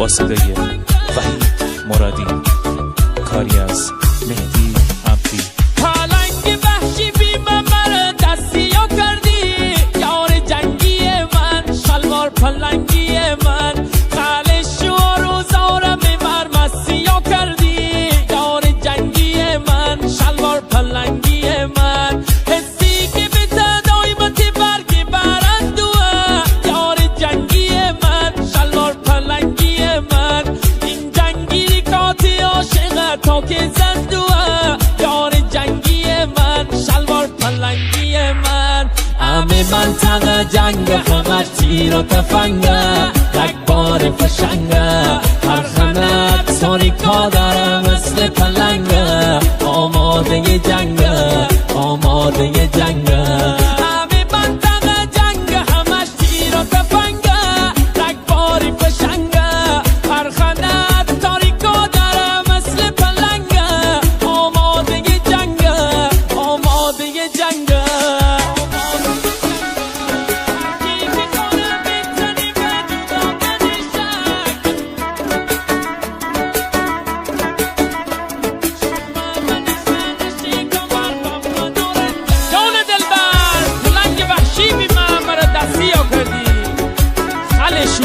با صدای وحید مرادی، کاری از مهدی عبدی. پلنگ وحشی بی ممر دستیا کردی، یار جنگی من، شلوار پلنگی من، خلش و روزارم بر مسیا کردی، یار جنگی من، شلوار پلنگی من، حسی که به تدایمت برگی برندوه، یار جنگی من، شلوار پلنگی من، این جنگی کاتی عاشق تا که زندوه، یار جنگی من، شلوار پلنگی من. همه منطقه جنگ فقط تیر و تفنگه، رگبار فشنگه، هر خنک ساریکا داره مثل پلنگه، آماده جنگه، آماده جنگه. همه منطقه جنگ همش تیر و تفنگه، رگبار فشنگه، هر خنک ساریکا داره مثل پلنگه، آماده جنگه، آماده جنگه.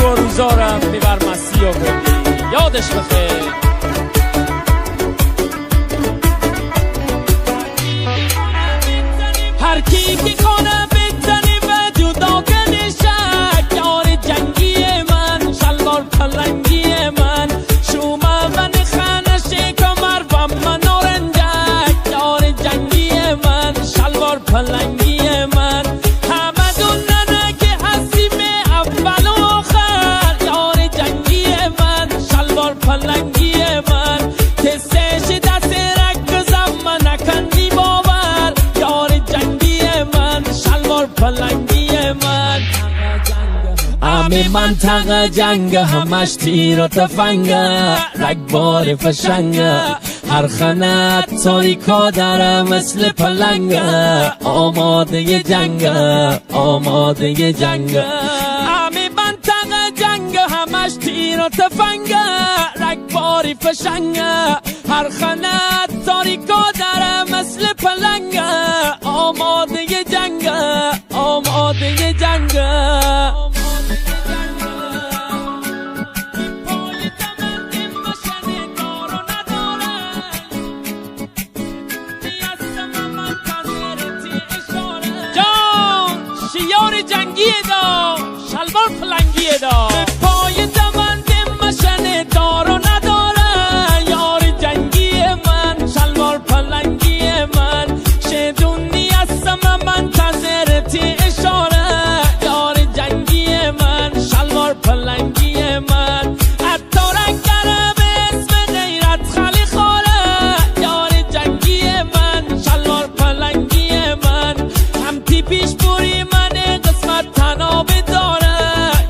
و روزارم ببر مسیح کردی، یادش بخیر. هر کی که کنه بزنی و جدا کنه شک، یار جنگی من، شلوار پلنگی من، شومه من خانه کمر و من نارنجک، یار جنگی من، شلوار پلنگی من. همه دوننه که هستیم اول و آخر، یار جنگی من، شلوار پلنگی من، کسش دست رک زم نکندی باور، یار جنگی من، شلوار پلنگی من. همه منطقه جنگ همش تیر و تفنگه، رگبار فشنگه، هر خنک تاریکا داره مثل پلنگه، آماده جنگه، آماده جنگه. همه منطقه جنگ همش تیر و تفنگه، رگباری فشنگه، هر خنک تاریکا داره مثل پلنگه، آماده جنگه، آماده جنگه. جنگی دا شلوار پلنگی دا، به پای دمند مشن دار و نداره، یار جنگی من، شلوار پلنگی من، شدونی هستم منتظرتی اشاره، یار جنگی من، شلوار پلنگی من. حتی رنگره به اسم غیرت خالی خوره، یار جنگی من، شلوار پلنگی من، هم تیپیش بوری من تناب داره،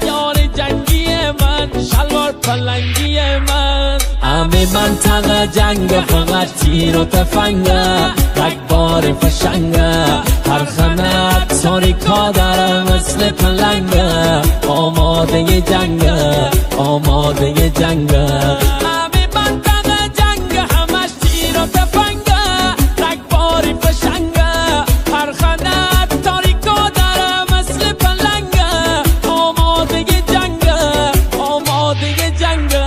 یار جنگی من، شلوار پلنگی من. همه منطقه جنگ فقط تیر و تفنگه، رگبار فشنگه، هر خنک تاریکا داره مثل پلنگه، آماده جنگه، آماده جنگه. همه منطقه جنگ همش تیر و تفنگه، رگبار فشنگه، هر خنک تاریکا داره مثل پلنگه، آماده جنگه، آماده جنگه.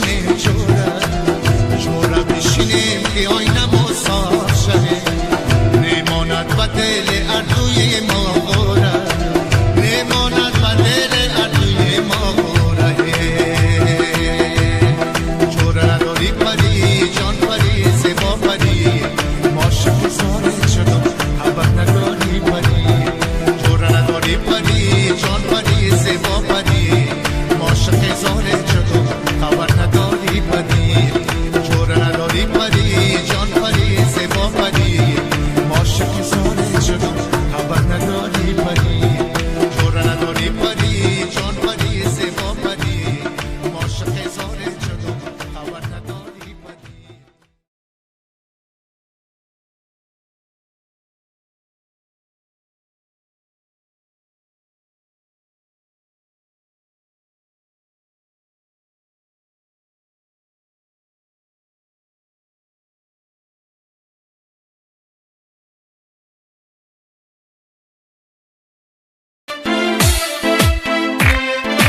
میشینیم جورم میشینیم که آینم و ساشه نماند و دل اردوی ما غوره نماند و دل اردوی ما غوره جوره نداری پری جان پری زبا پری ماشق زاره شدم خبر نداری پری جوره نداری پری جان پری زبا پری ماشق زاره شدم خبر نداری پری جوره نداری پری جان پری زبا پری ماشق زاره شدم خبر نداری پری جوره نداری پری جان پری زبا پری ماشق زاره شدم خبر نداری پری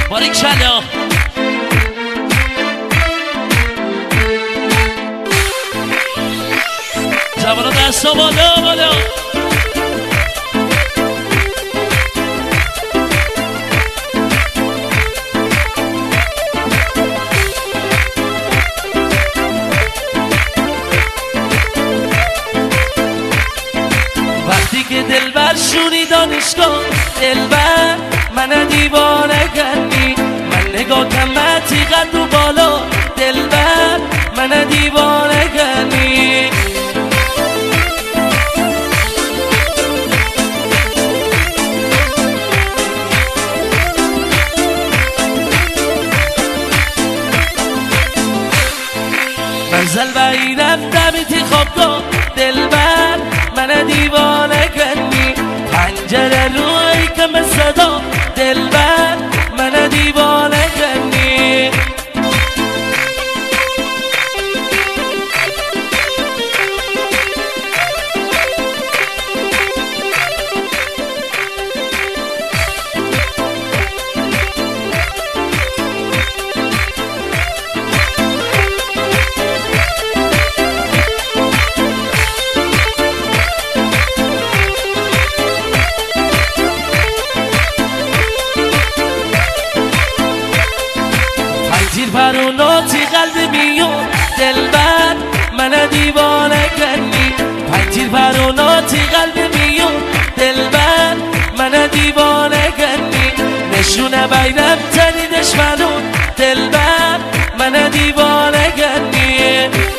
باریکلا جوانا دستا بالا بالا وقتی که دلبر شونی دانشگاه دلبر من دیوانه کردی من نگاه کمتی قد و بالا دلبر من دیوانه کردی منزل بایی رفتم ایتی خوابگاه دلبر من دیوانه کردی پنجره روی کم صدا دلبر من دیوانه کردی پروناتی قلب میون دلبر من دیوانه کردی پنجیر پروناتی قلب میون دلبر من دیوانه کردی نشونه بینم تنی دشمنون دلبر من دیوانه کردی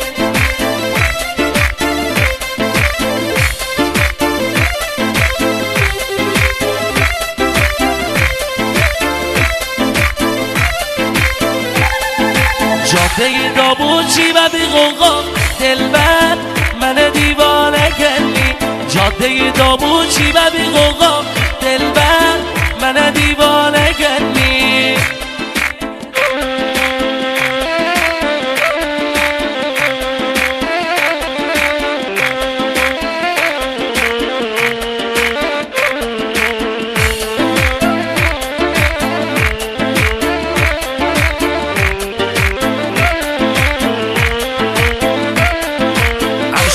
جاده دابوچی و بی غوغا دلبر من دیوانه کردی جاده دابوچی و بی غوغا دلبر من دیوانه کردی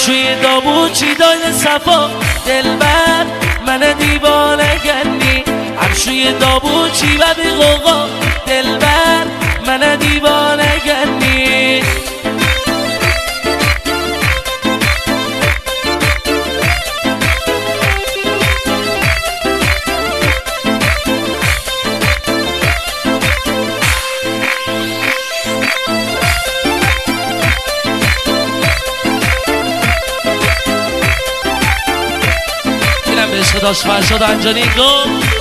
شوی دابوچی دایل صفا دلبر من دیوانه کردی همشوی دابوچی و بی غوغا دلبر من دیوانه کردی به عشق داشت فرشاد انجانی گفت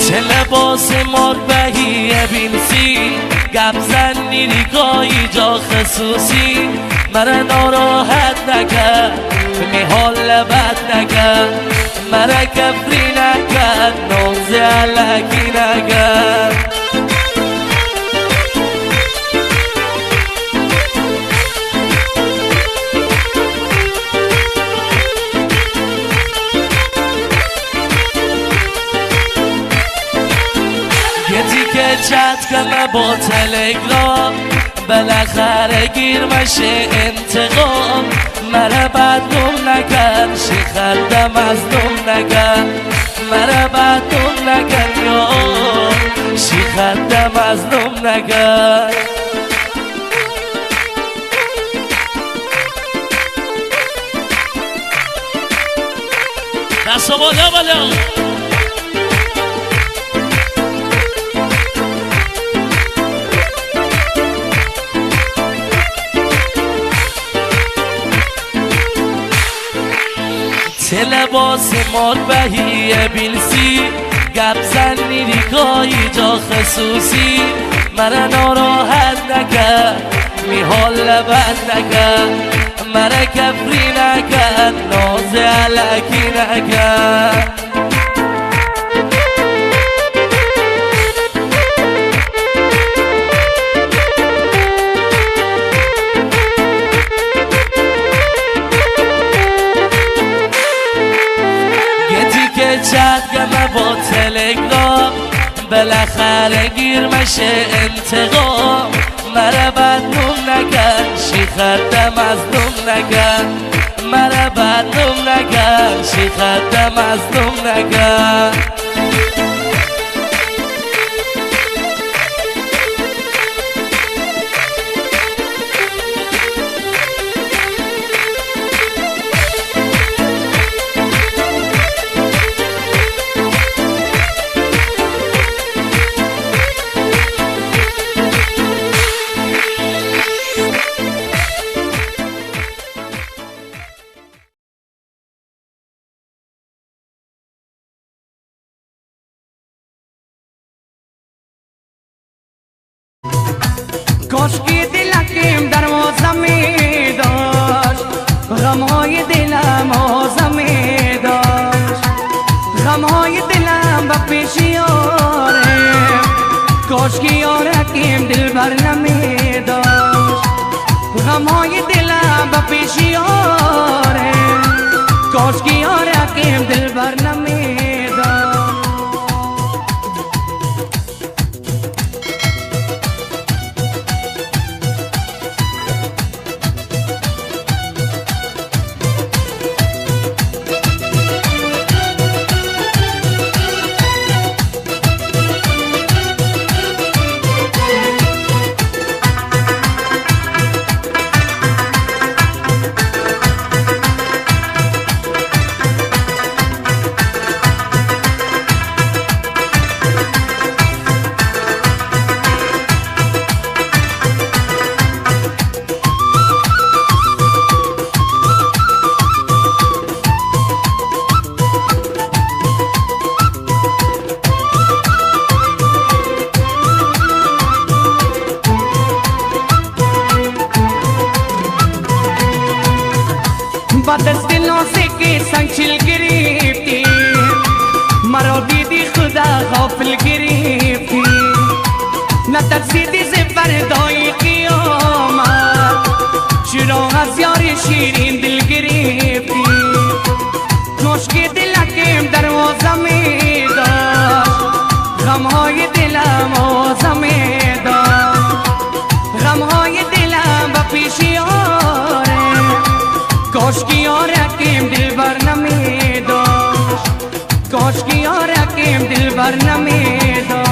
چه لباس مار بهی بینسی گپ زن نیریگاهی جا خصوصی مرا ناراحت نکرد می حال بد نکرد مرا کفری نکرد نوزه علکی نکرد چت کنه با تلگرام بالاخره گیر مشه انتقام مرا بدنم نکن شیخنده مظلوم نکن مرا بدنم نکن یا شیخنده مظلوم نکن دست بالا بالا لباس مال بهیه بیلسی گپ زنی دیگاهی جا خصوصی مرا ناراحت نکن میحال لبند نکن مرا کفری نکن ناز علکی نکن چت گمه با تلگرام بالاخره گیر مشه انتقام مرا بدنم نکن شیخنده مظلوم نکن مرا بدنم نکن شیخنده مظلوم نکن کاشکی دلکیم دروازه می داشت غمهای دلم آزه می داشت غمهای دلم به پیش یارم کاشکی یارکیم دل بر نمی داشت غمهای دلم به پیش یارم کاشکی یارکیم دل بر نمی داشت دست نازکی سنگ چل گرفتی مرا بیدی خدا غافل گرفتی نترسیدی ز فردای قیامت چرا از یار شیرین دل گرفتی کاشکی دلکیم دروازه می داشت غمهای دلم آزه می داشت غمهای دلم به پیش یارم کاشکی یارکیم دل بر نمی داشت کاشکی یارکیم دل بر نمی داشت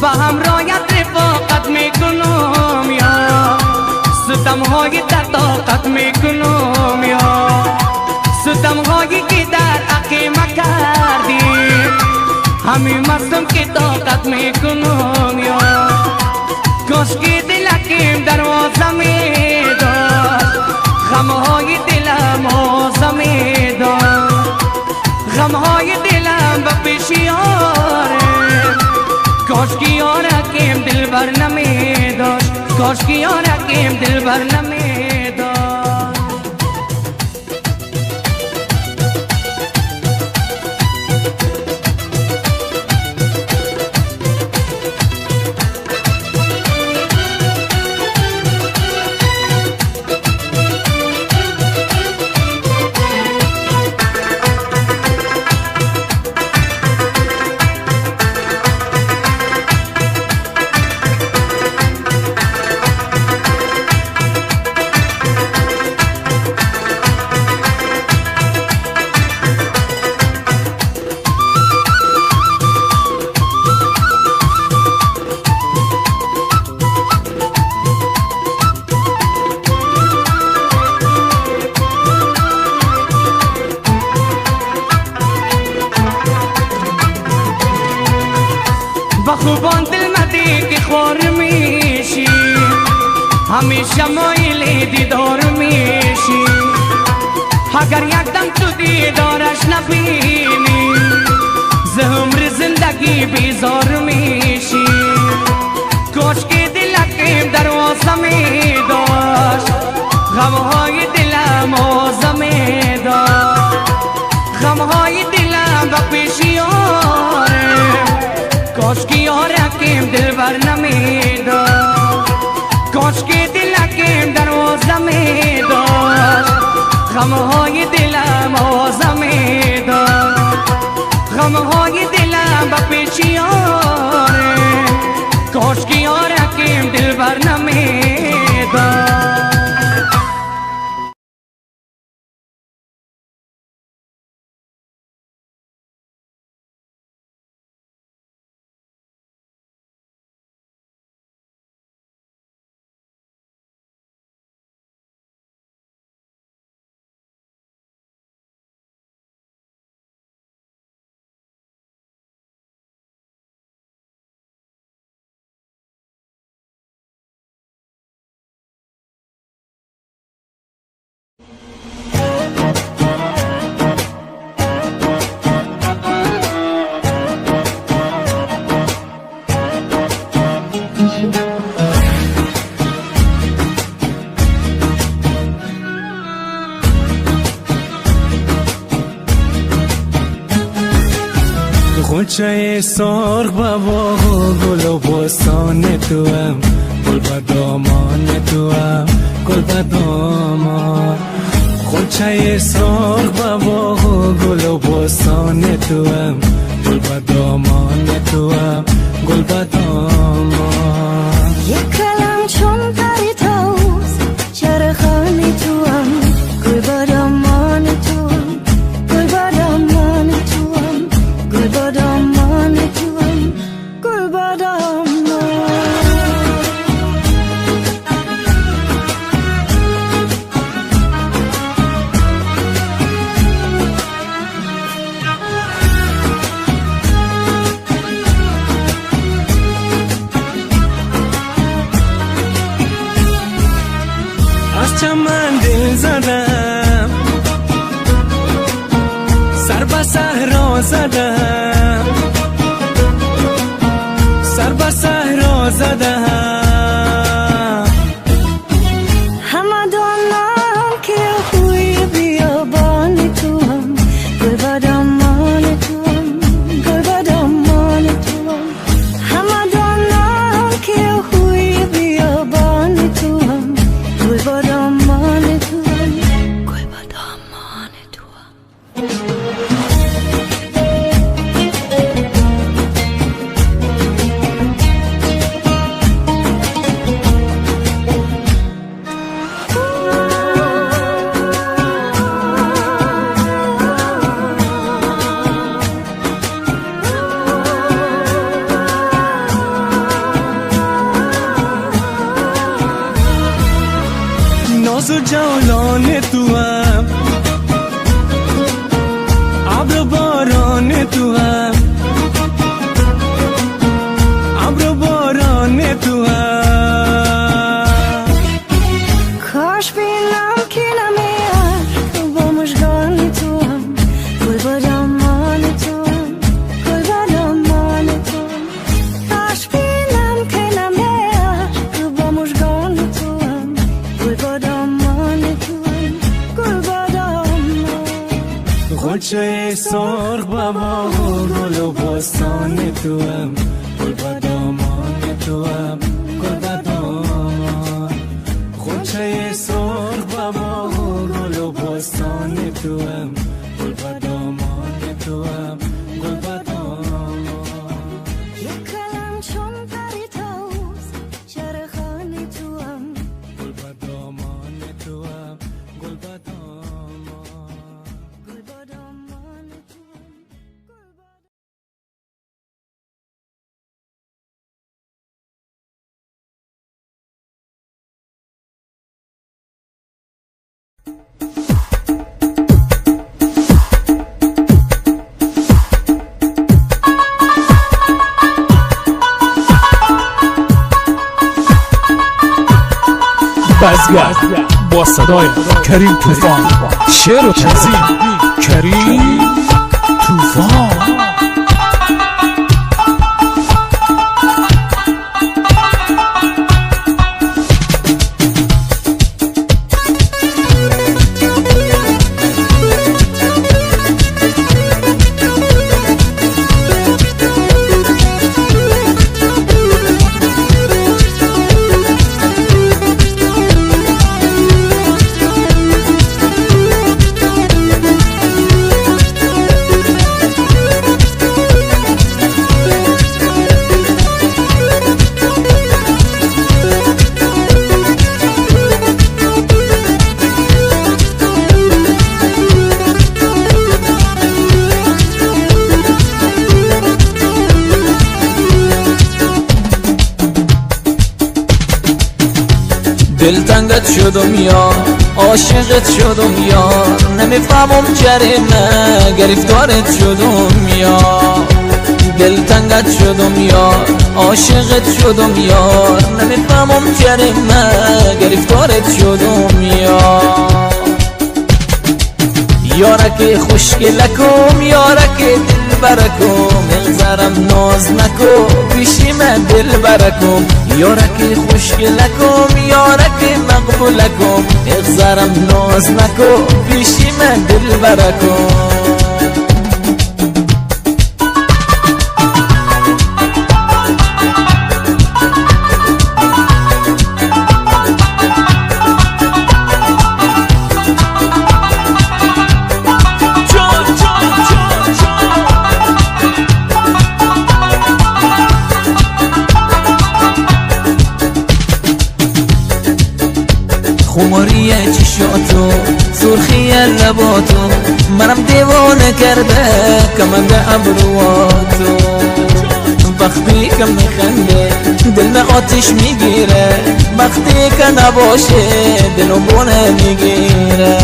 با همراهیت رفاقت میکنم یا ستمهای در طاقت میکنم یا ستم همین مستم که طاقت میکنم یا کاش که دلکیم دروازه میداشت غمهای دلم آزه میداشت غمهای دلم به پیش یاره کاش که یارکیم دل بر نمیداشت کاش که یارکیم دل بر نمیداشت خوبان دل مدی که خور میشی همیشه مایل دیدار میشی اگر یک دم تو دیدارش نبینی ز عمر زندگی بیزار میشی کاش که دلکیم دروازه میداشت غمهای دلم آزه میداشت غمهای دلم به پیش یاره کاش که یارکیم دل بر نمیداشت کاش که دلکیم دروازه میداشت غمهای دلم آزه میداشت غمهای دلم به پیش یاره کاش که یارکیم دل بر نمیداشت غنچه سرخ بابا گل و بستان توام گل به دامان توام گل به دامان غنچه سرخ بابا گل و بستان توام گل به دامان توام گل به دامان یک کلم چون پری تاوز چرخانی توام گل به دامان توام گل به دامان توام گل به دامان توام گل به دامان از چمن دل زدم سر به صحرا زدم سر به صحرا زدم همه دانم که خوی بیابان توام گل به دامان توام گل به دامان توام همه دانم که خوی بیابان توام گل به دامان توام گل به دامان توام ناز و جولان توام ابر باران توام غنچه سرخ بابا گل و بستان تو هم گل با دامان تو هم گل با دامان غنچه سرخ بابا گل و بستان تو هم گل با دامان تو هم گل با دامان یک کلم چون پری تاوز چرخان تو هم گل با دامان تو هم گل با دامان گل با دامان تو هم گل با بزگر با صدای کریم توفان، شعر و تنظیم کریم توفان. دلتنگت شدم یار، عاشقت شدم یار، نمیفهمم جریمه گرفتارت شدم یار. دلتنگت شدم یار، عاشقت شدم یار، نمیفهمم جریمه گرفتارت شدم یار. یارک خوشگلکم یارک دل برکم، اغزرم ناز نکو پیشی من دل برکم. یارک خوشگلکم یارک مقبولکم، اغزرم ناز نکو پیشی من دل برکم. خماری چشاتو سرخی لباتو منم دیوانه کرده کمند ابرواتو. وقتی که میخنده دل me آتش میگیره، وقتی که نباشه دلو بونه میگیره.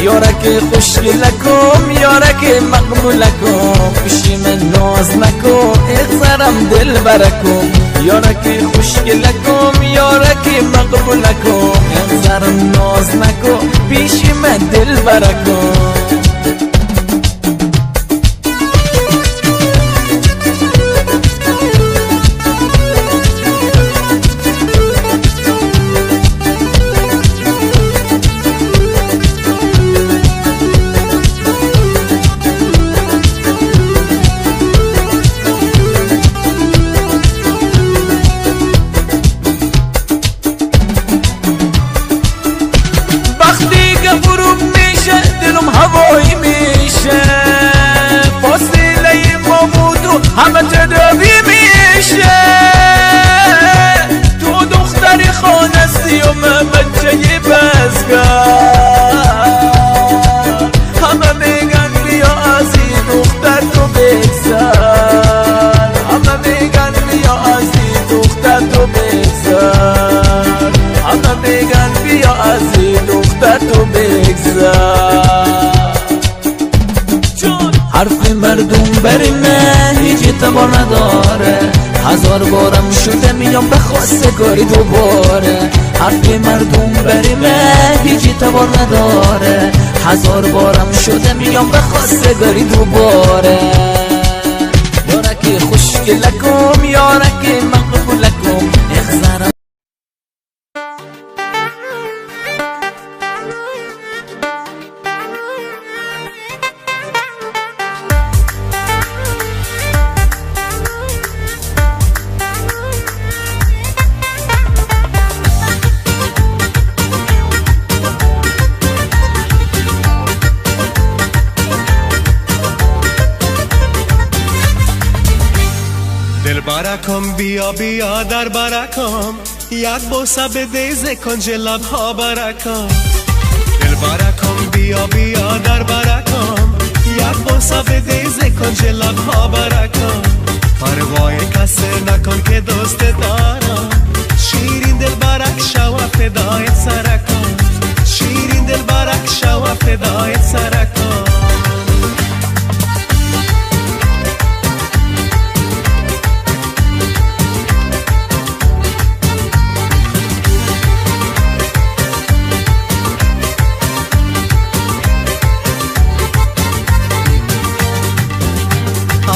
یارک خوشگلکم یارک مقبولکم، پیشی من ناز نکو اغزرم دل برکم. یارک خوشگلکم یارک مقبولکم، اغزرم ناز نکو پیشی من دل برکم. هوایی میشه فاصله ما بود و همه تداوی میشه. تو دختری خانستی و من بچه بزگر، همه میگن بیا از این دختر تو بگذر، همه میگن بیا از این دختر تو بگذر، همه میگن بیا از این دختر تو بگذر. حرف مردم بر من هیچ اعتبار نداره، هزار بارم شده میام به خواستگاری دوباره. حرف مردم بر من هیچ اعتبار نداره، هزار بارم شده میام به خواستگاری دوباره. یارک خوشگلکم یارک مقبولکم، اغزرم برکم بیا بیا در برکم یک بوسه بده ز کنج لبها برکم دل برکم بیا بیا در برکم یک بوسه بده ز کنج لبها برکم پروای کسی نکن که دوست دارم شیرین دل برک شو فدایت سرکم شیرین دل برک شو فدایت سرکم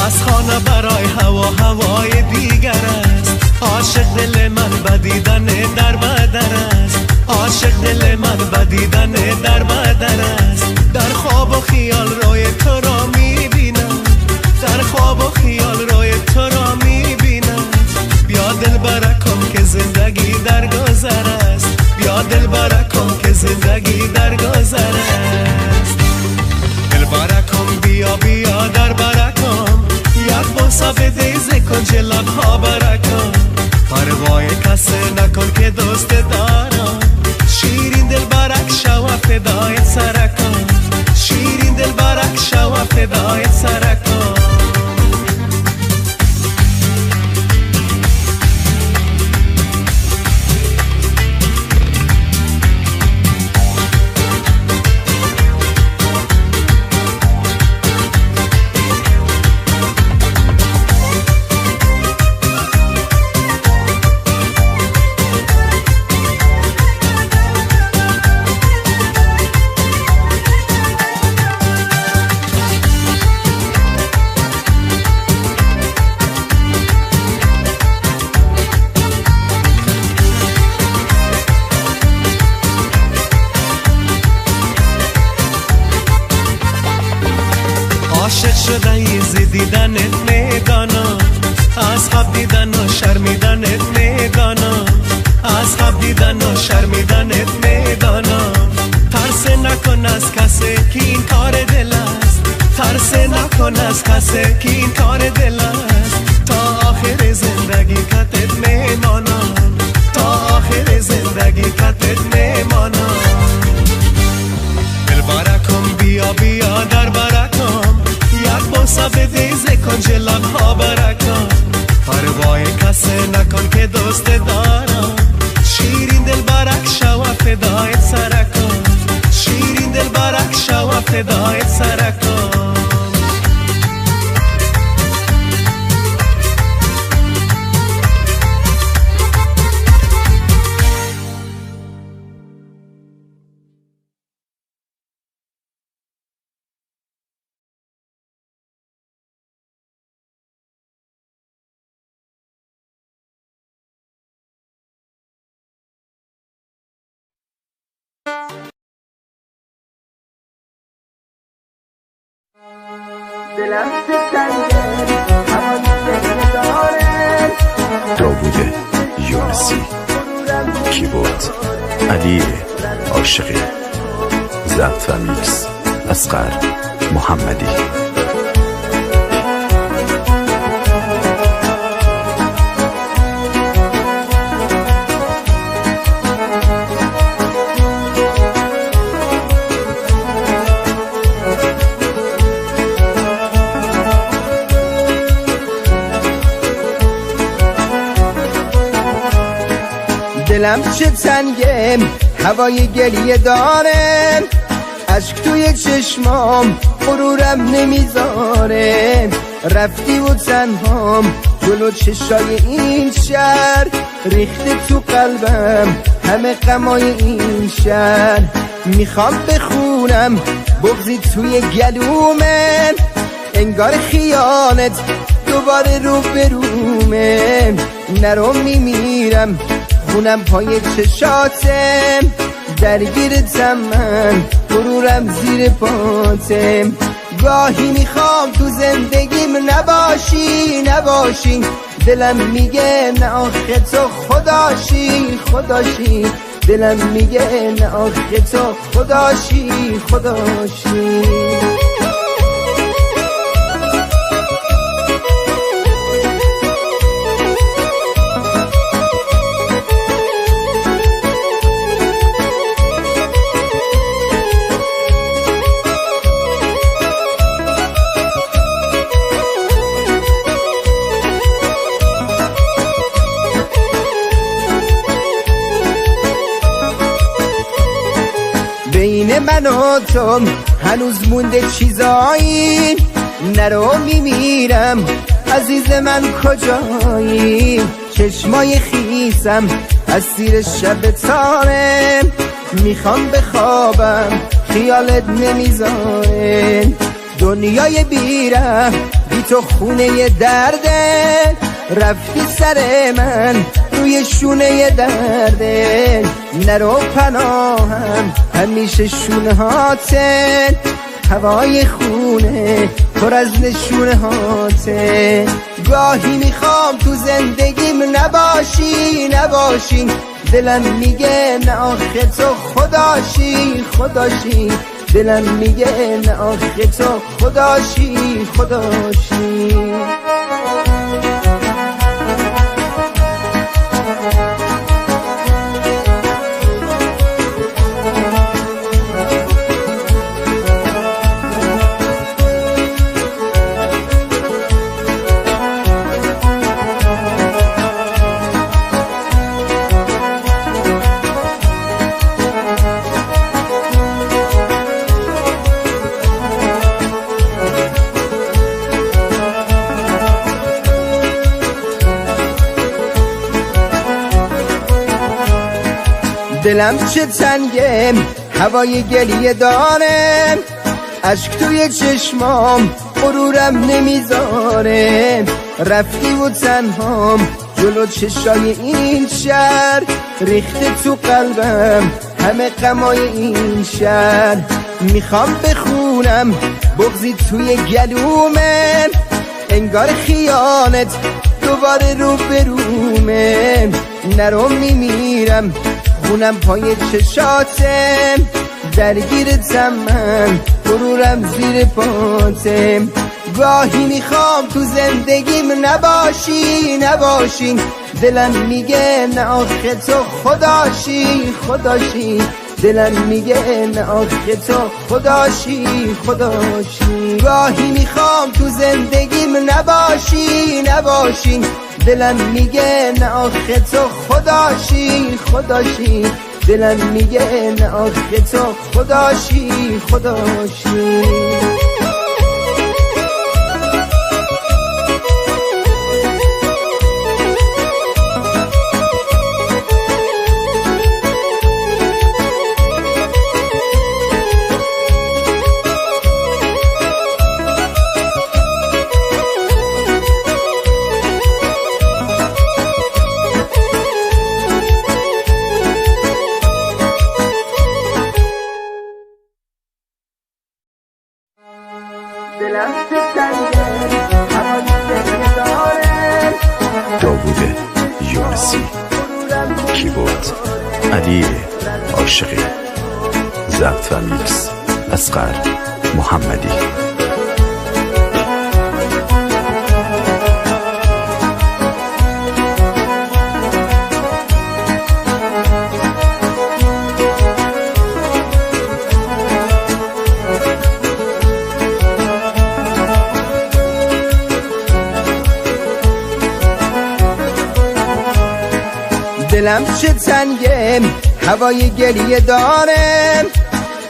از خانه برای هوای دیگر است عاشق دل من بدیدن در بدر است عاشق دل من بدیدن در بدر است در خواب و خیال روی تو را میبینم در خواب و خیال روی تو را میبینم بیا دل برکم که زندگی در گذر است بیا دل برکم که زندگی در گذر است دل برکم بیا بیا در برکم یک بوسه بده ز کنج لبها برکم پروای کسی نکن که دوست دارم شیرین دل برک شو فدایت سرکم شیرین دل برک شو فدایت سرکم عاشق شدن ز دیدنت میدانم از خواب دیدن و شرمیدنت میدانم از خواب دیدن و شرمیدنت میدانم ترس نکن از کسی که این کار دل است ترس نکن از کسی که این کار دل است تا آخر زندگی کتت میمانم تا آخر زندگی کتت میمانم دل برکم بیا بیا در برکم یک بوسه بده ز کنج لبها برکم پروای کسی نکن که دوست دارم شیرین دل برک شو فدایت سرکم شیرین دل برک شو فدایت سرکم داوود یونسی کیبورد علی عاشقی ضبط و میکس اصغر محمدی دلم چه تنگه هوای گریه داره اشک توی چشمام غرورم نمیذاره رفتی و تنهام جلو چشای این شهر ریخته تو قلبم همه غمای این شهر میخوام بخونم بغضی توی گلومه انگار خیالت دوباره رو برومه نرو میمیرم خونم پای چشاتم درگیرتم من غرورم زیر پاتم گاهی میخوام تو زندگیم نباشی دلم میگه نه آخه تو خداشی دلم میگه نه آخه تو خداشی من و تو هنوز مونده چیزایی، نرو میمیرم عزیز من کجایی؟ چشمای خیسم از زیر شب تاره، میخوام بخوابم خیالت نمیذاره. دنیای بیره بی تو خونه درده، رفتی سر من روی شونه درده. نرو پناهم همیشه شونه هاته، هوای خونه پر از نشونه هاته. گاهی میخوام تو زندگیم نباشی، دلم میگه نه آخه تو خداشی. دلم میگه نه آخه تو خداشی. دلم چه تنگه هوای گلیه داره، اشک توی چشمام غرورم نمیذاره. رفتی و تنهام جلو چشای این شهر، ریخته تو قلبم همه غمای این شهر. میخوام بخونم بغضی توی گلومه، انگار خیانت دوباره رو برومه. نرو میمیرم خونم پای چشاتم، درگیرتم من غرورم زیر پاتم. گاهی میخوام تو زندگیم نباشی، دلم میگه نه آخه تو خداشی. دلم میگه نه آخه تو خداشی. گاهی میخوام تو زندگیم نباشی، دلم میگه نه آخه تو خداشی. دلم میگه نه آخه تو خداشی. داوود یونسی، کیبورد علی عاشقی، ضبط و میکس اصغر محمدی. دلم چه تنگه هوای گلیه داره،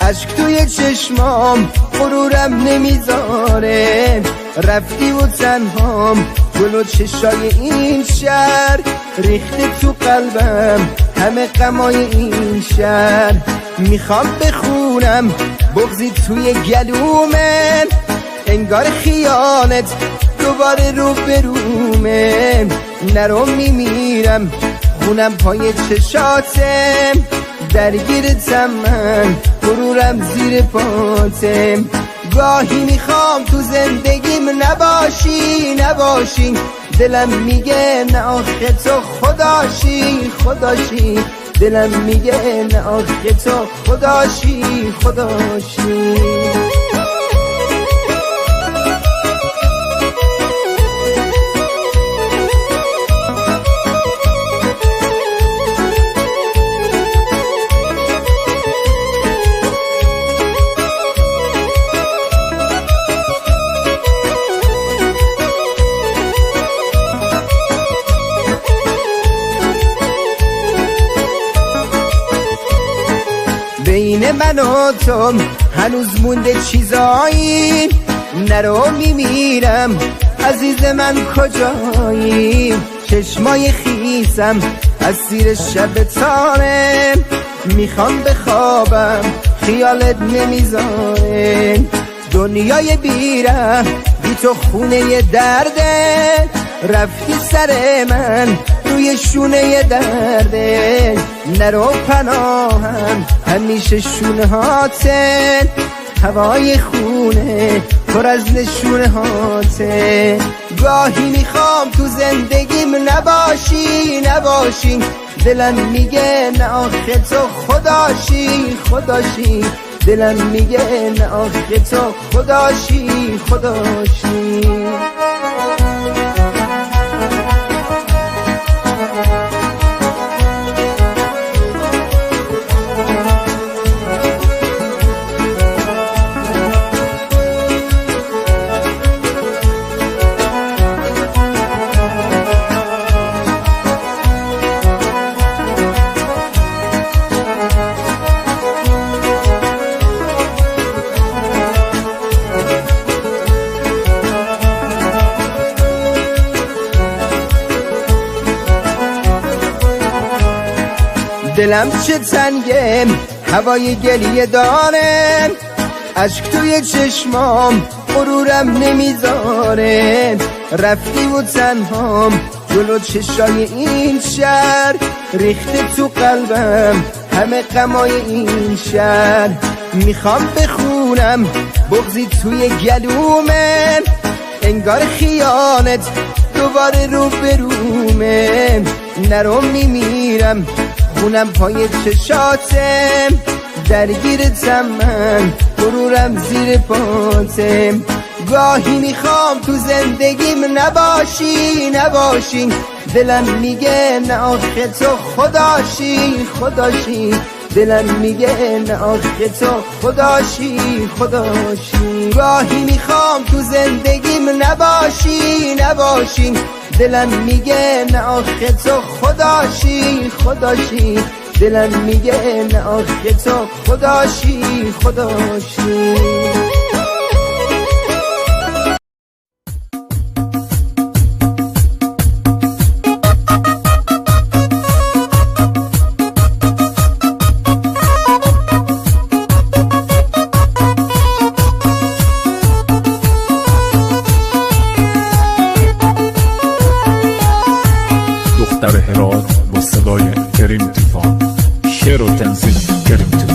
اشک توی چشمام غرورم نمیذاره. رفتی و تنهام جلو چشای این شهر، ریخته تو قلبم همه غمای این شهر. میخوام بخونم بغضی توی گلومه، انگار خیانت دوباره رو برومه. نرو میمیرم خونم پای چشاتم، درگیرتم من غرورم زیر پاتم. گاهی میخوام تو زندگیم نباشی، دلم میگه نه آخه تو خداشی. دلم میگه نه آخه تو خداشی. بین من و تو هنوز مونده چیزایی، نرو میمیرم عزیز من کجایی؟ چشمای خیسم از زیر شب تاره، میخوام بخوابم خیالت نمیذاره. دنیای بیره بی تو خونه درده، رفتی سر من روی شونه درده. نرو پناهم همیشه شونه هاته، هوای خونه پر از نشونه هاته. گاهی میخوام تو زندگیم نباشی، دلم میگه نه آخه تو خداشی. دلم میگه نه آخه تو خداشی. دلم چه تنگه هوای گریه داره، عشق توی چشمام غرورم نمیذاره. رفتی و تنهام جلو چشای این شهر، ریخته تو قلبم همه غمای این شهر. میخوام بخونم بغضی توی گلومه، انگار خیانت دوباره رو برومه. نرو میمیرم خونم پای چشاتم، درگیرتم من غرورم زیر پاتم. گاهی میخوام تو زندگیم نباشی، دلم میگه نه آخه تو خداشی. دلم میگه نه آخه تو خداشی. گاهی میخوام تو زندگیم نباشی، دلم میگه نه آخه تو خداشی. دلم میگه نه آخه تو خداشی. دختر هرات با صدای کریم طوفان، شعر و تنظیم کریم طوفان.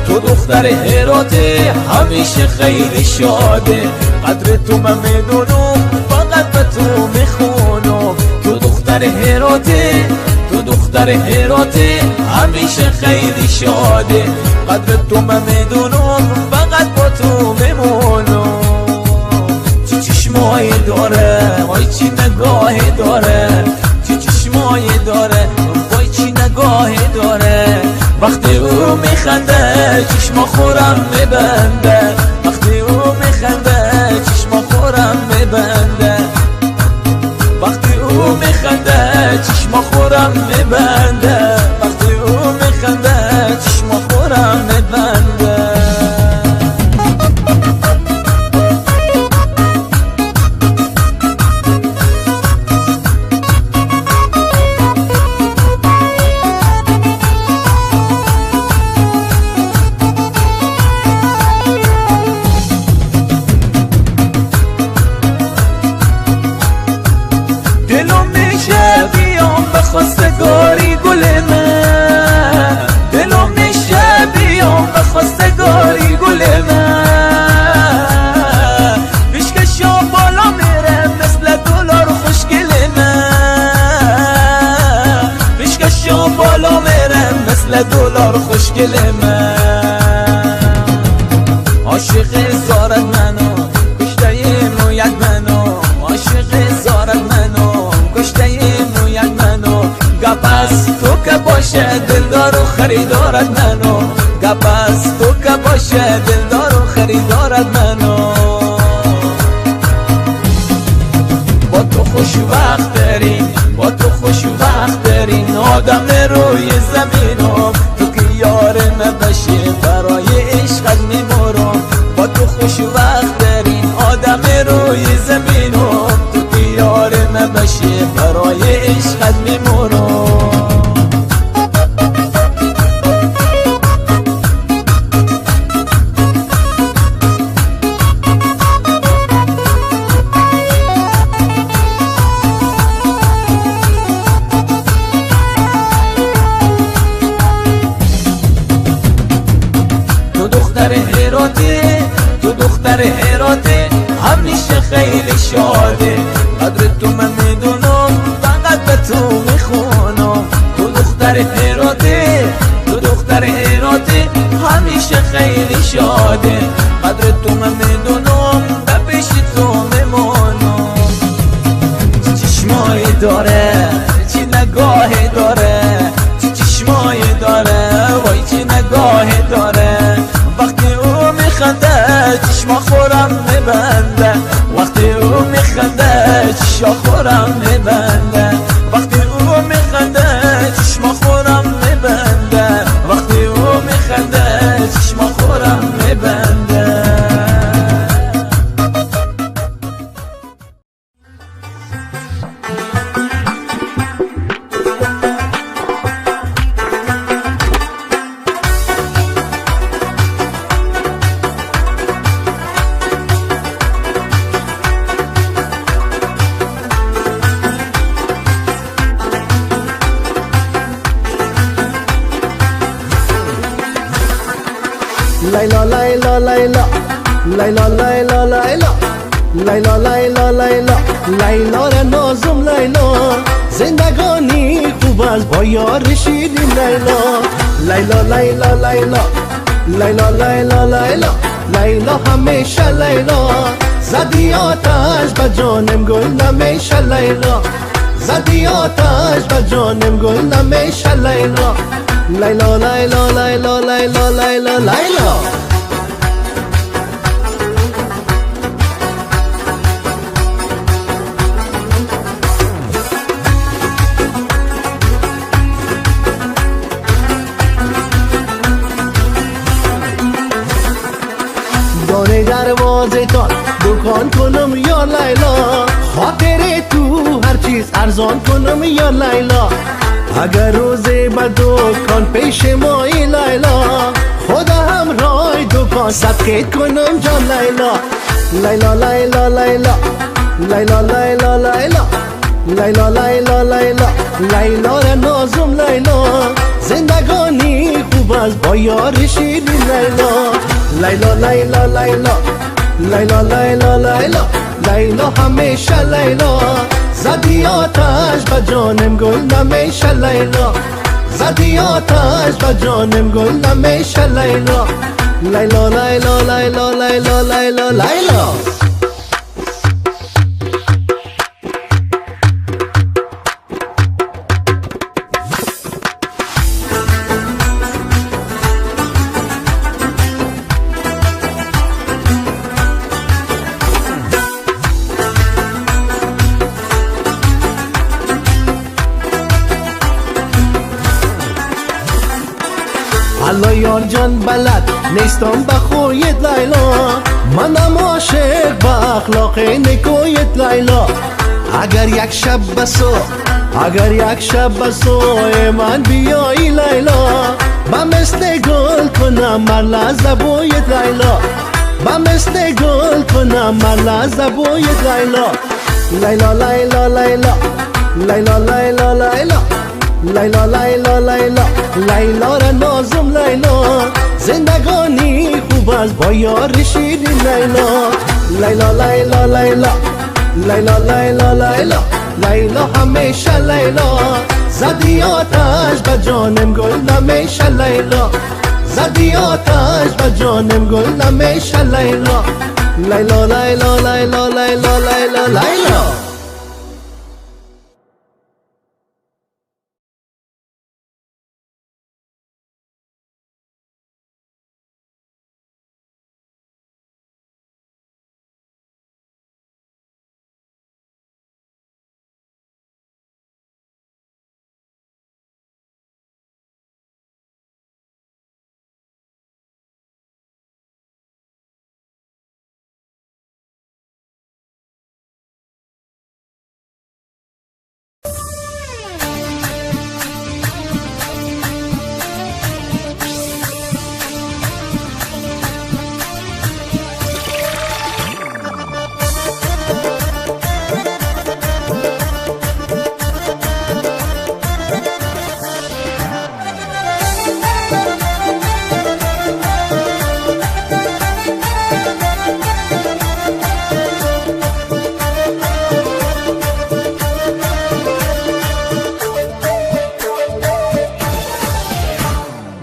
تو دختر هراته همیشه خیلی شاده، قدر تو من میدونم فقط به تو میخونم. تو دختر هراته همیشه خیلی شاده، قدر تو من میدونم فقط با تو میمونم. چی چشمایی داره وای چی نگاهی داره، چی چشمایی داره وای چی نگاهی داره. وقتی او میخنده چشم خورم میبنده، وقتی او میخنده چشم خورم میبنده، وقتی او میخنده چشم خورم میبنده، وقتی او میخنده چشم خورم میبنده. خواستگاری گل من، دلم میشه بیام به خواستگاری گل من. پیشکشا بالا میره مثل دلار خوشگل من، پیشکشا بالا میره مثل دلار خوشگل من. عاشق زارت منو کشته مویت منو، باشه دلدار و خریدارت منو گپ از تو که باشه دلدار و خریدارت منو با تو خوش وقت دارین با تو خوش وقت دارین آدم روی زمینم تو که یار نباشی برای عشقت میمرم با تو خوش وقت دارین آدم روی زمینم تو که یار نباشی برای عشقت میمرم تو دختر هراته همیشه خیلی شاده قدر تو من میدونم فقط به تو میخونم تو دختر هراته همیشه خیلی شاده قدر تو من میدونم به پیش تو میمونم چه چشمایی داره چه نگاهی داره چه چشمایی داره وای چه نگاهی داره وقتی او میخنده چشما خورم میبنده وقتی او میخنده چشما خورم میبنده وقتی او میخنده چشما خورم میبنده وقتی او میخنده چشما خورم میبنده لیلا لیلا لیلا لیلا لیلا لیلا لیلا لیلا لیلا لیلا را نازم لیلا زندگانی خوب از با یار شیرین لیلا لیلا لیلا لیلا لیلا لیلا لیلا لیلا همیشه لیلا زدی آتش به جانم گل نمیشه لیلا زدی آتش به جانم گل نمیشه لیلا لیلا لیلا لیلا لیلا لیلا لیلا دانه دروازه تان دکان کنم یا لیلا خاطر تو هر چیز ارزان کنم یا لیلا اگر روزی به دکان پیش مایی لیلا خدا هم رای دکان صدقه کنم جان لیلا لیلا لیلا لیلا لیلا لیلا لیلا لیلا لیلا لیلا لیلا را نازم لیلا زندگانی خوب از با یار شیرین لیلا لیلا لیلا لیلا لیلا لیلا لیلا لیلا همیشه لیلا زدی آتش به جانم گل نمیشه لیلا زدی آتش به جانم گل نمیشه لیلا لیلا لیلا لیلا لیلا لیلا لیلا الله یار جان بلد نیستم به خویت لیلا منم عاشق به اخلاق نکویت لیلا اگر یک شب بسو اگر یک شب بسو من بیایی لیلا با مثل گل کنم مر لحظه بویت لیلا با مثل گل کنم مر لحظه بویت لیلا لیلا لیلا لیلا لیلا لیلا لیلا لیلا لیلا لیلا لیلا را نازم لیلا زندگانی خوب از با یار شیرین لیلا لیلا لیلا لیلا لیلا لیلا لیلا لیلا همیشه لیلا زدی آتش به جانم گل نمیشه لیلا زدی آتش به جانم گل نمیشه لیلا لیلا لیلا لیلا لیلا لیلا لیلا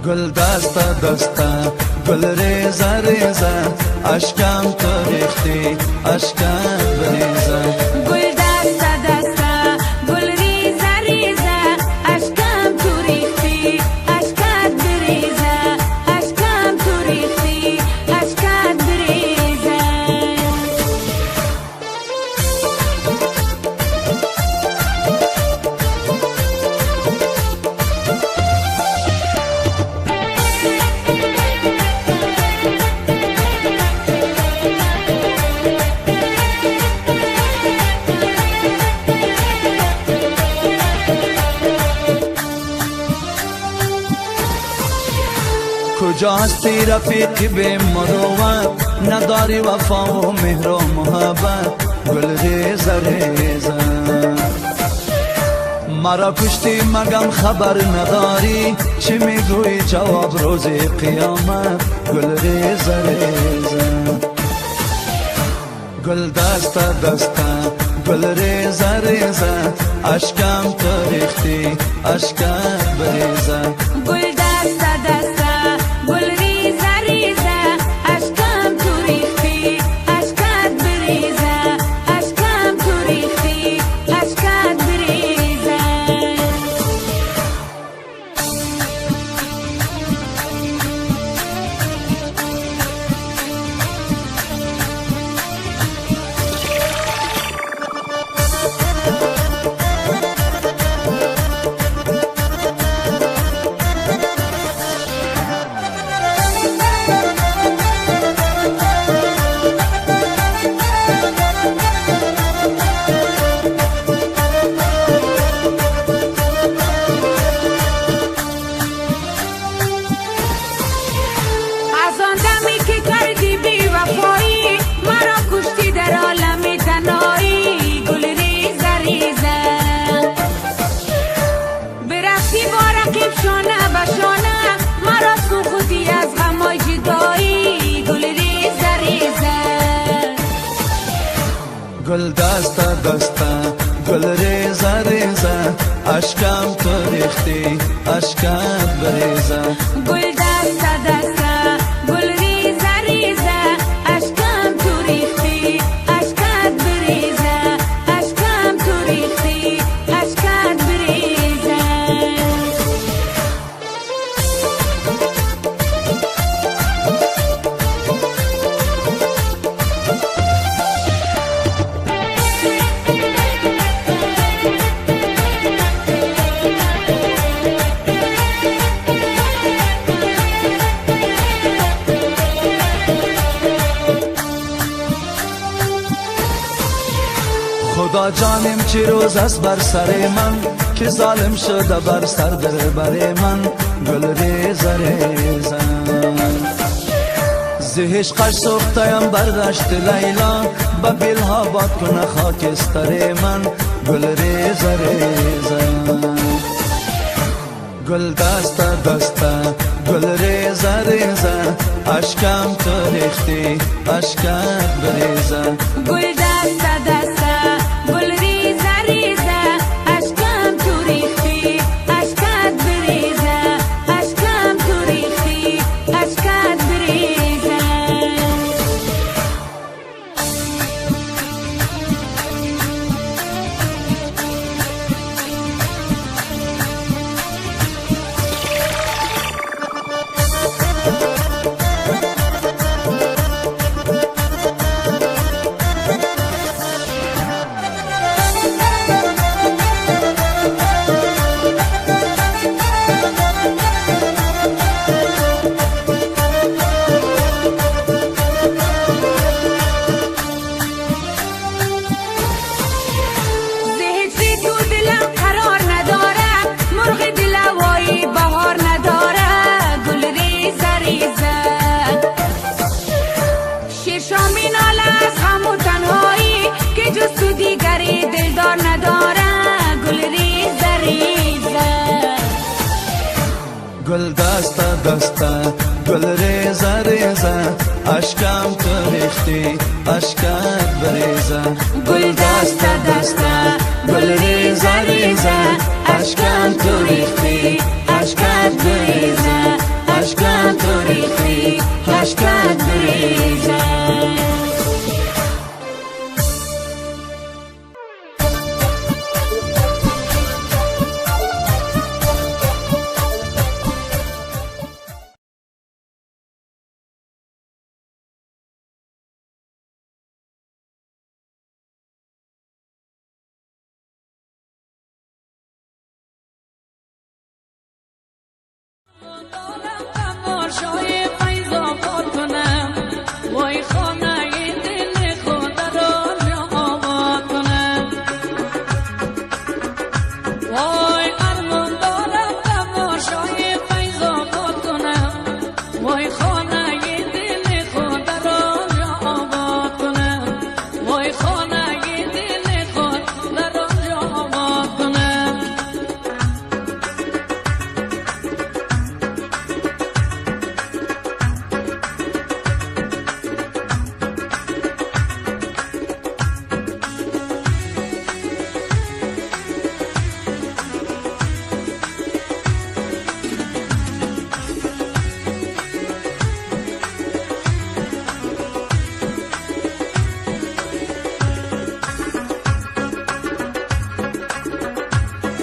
گل دستا دستا گل ریزه ریزه اشکم تو ریختی اشکم بریزه گل دستا دستا گل ریزه ریزه اشکم تو ریختی اشکت بریزه اشکم تو ریختی اشکت بریزه کجا هستی رفیقی به مروت نداری وفا و مهر و محبت گل ریزه ریزه مرا کشتی مگم خبر نداری چی میگوی جواب روز قیامت گل ریزه ریزه گل دستا دستا گل ریزه ریزه اشکم تو ریختی اشکم بریزه گل دستا دستا گل ریزه ریزه اشکم تو ریختی اشکت بریزه اشکم تو ریختی اشکت بریزه از آن دمی که کردی بی وفایی مرا کشتی در عالم تنهایی گل ریزه ریزه برفتی با رقیب شانه به شانه مرا سوختی از غمای جدایی گل ریزه ریزه گل دستا دستا گل ریزه ریزه اشکم تو ریختی اشکم بریزه گل دستا دستا گل ریزه ریزه اشکم تو ریختی اشکت بریزه اشکم تو ریختی اشکت بریزه خدا جانم چی روز است بر سر من که ظالم شده بر سر در بر من گل ریزه ریزه زهشقش سوختیم بردشت لیلا با بیلها باد کنه خاکستر من گل ریزه ریزه گل دستا دستا گل ریزه ریزه اشکم تو ریختی اشکم بریزه گل دستا دستا گل ریزه ریزه اشکم تو ریختی اشکت بریزه اشکم تو ریختی اشکت بریزه دسته گل ریزه ریزه اشکم تو ریختی اشکت بریزه گل دسته دسته گل ریزه ریزه اشکم تو ریختی اشکت بریزه اشکم تو ریختی اشکت بریزه تماشای فیض آباد کنم وای خانه دل خود را آباد کنم وای ارمان دارم تماشای فیض آباد کنم وای خانه دل خود را آباد کنم وای خانه دل خود را آباد کنم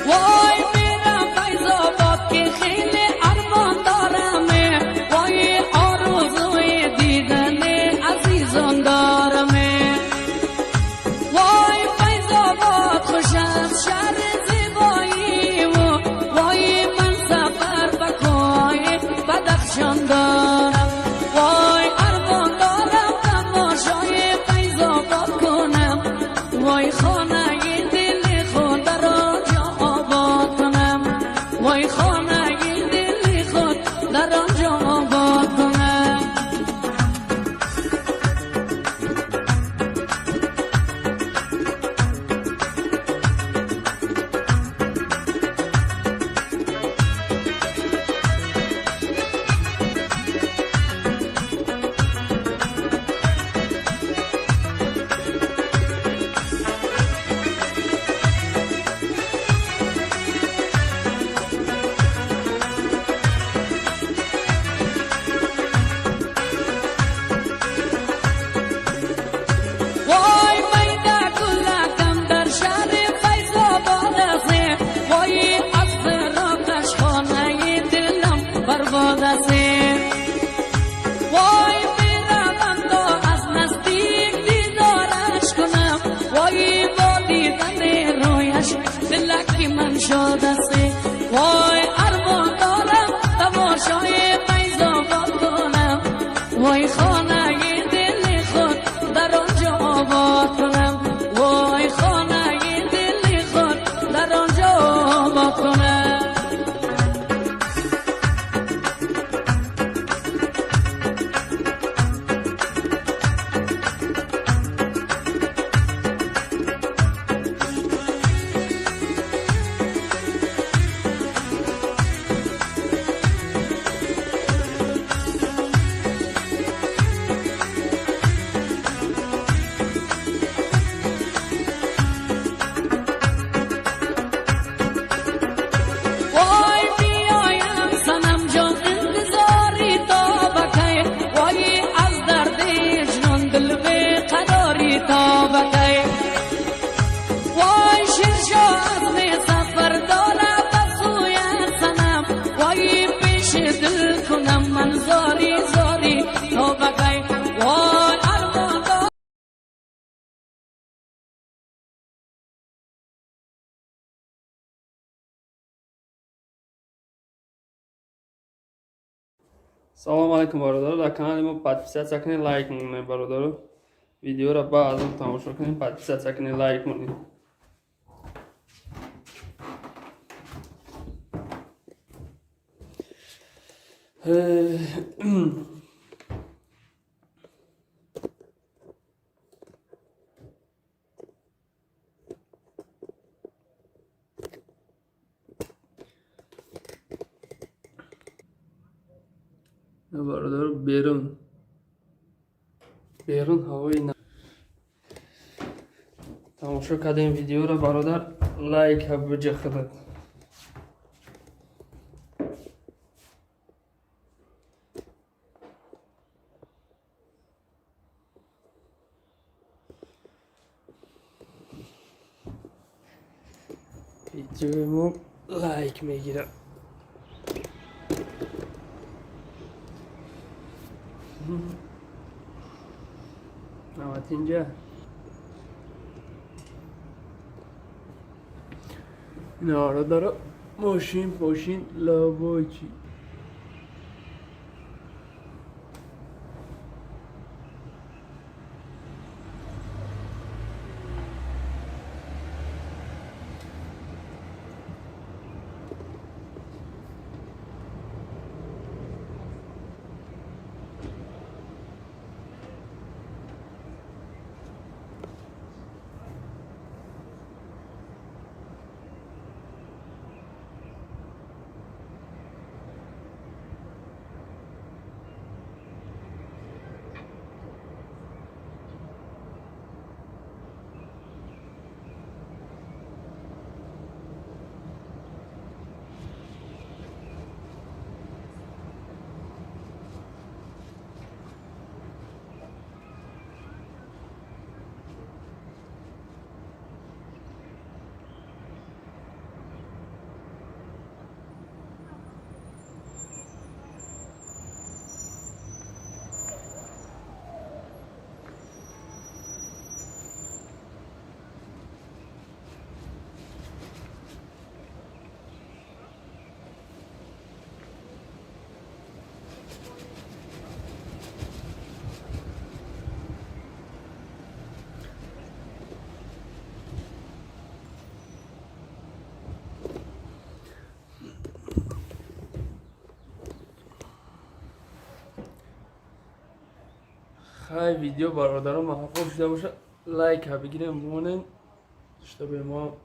وای میرم فیض آباد که خیلی ارمان دارمه وای آرزوی دیدن عزیزان دارمه وای فیض آباد خوش از شهر زیبایی و وای من سفر به کوه بدخشان دارم وای ارمان دارم تماشای فیض آباد کنم وای خانه دل خود را آباد کنم وای خانه دل خود در آنجا آباد کنم وای میده گلکم در شهر فیض آباد است وای از فراقش خانه دلم برباد است وای میروم تا از نزدیک دیدارش کنم وای با دیدن رویش دلک من شاد است وای ارمان دارم تماشای فیض آباد کنم وای خانه دل خود در آنجا آباد کنم وای خانه دل خود در آنجا آباد کنم وای بیایم صنم جان انتظاری تا بکی وای از درد جنون دل به قراری تا بکی وای شیرشا عزم سفر داره بسوی صنم وای پیش دل کنم من زاری زاری تا بکی وای ارمان دارم سلام علیکم برادر در کانال ما подписаться کنید لایک کنید برادر ویدیو را بعد از تماشا کنید подписаться کنید لایک کنید برادر بیرون هوایی نه. تماشا کردیم ویدیو را برادر لایک ها بجخرد. ویدیومو لایک میگیره. نوات اینجا اینا داره ماشین لاباچی. خیلی ویدیو برادران محفوظ شده باشه لایک ها بگیریم بمونین اشتباه ما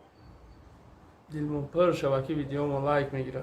دلمون پر شبکه ویدیو ما لایک میگیره.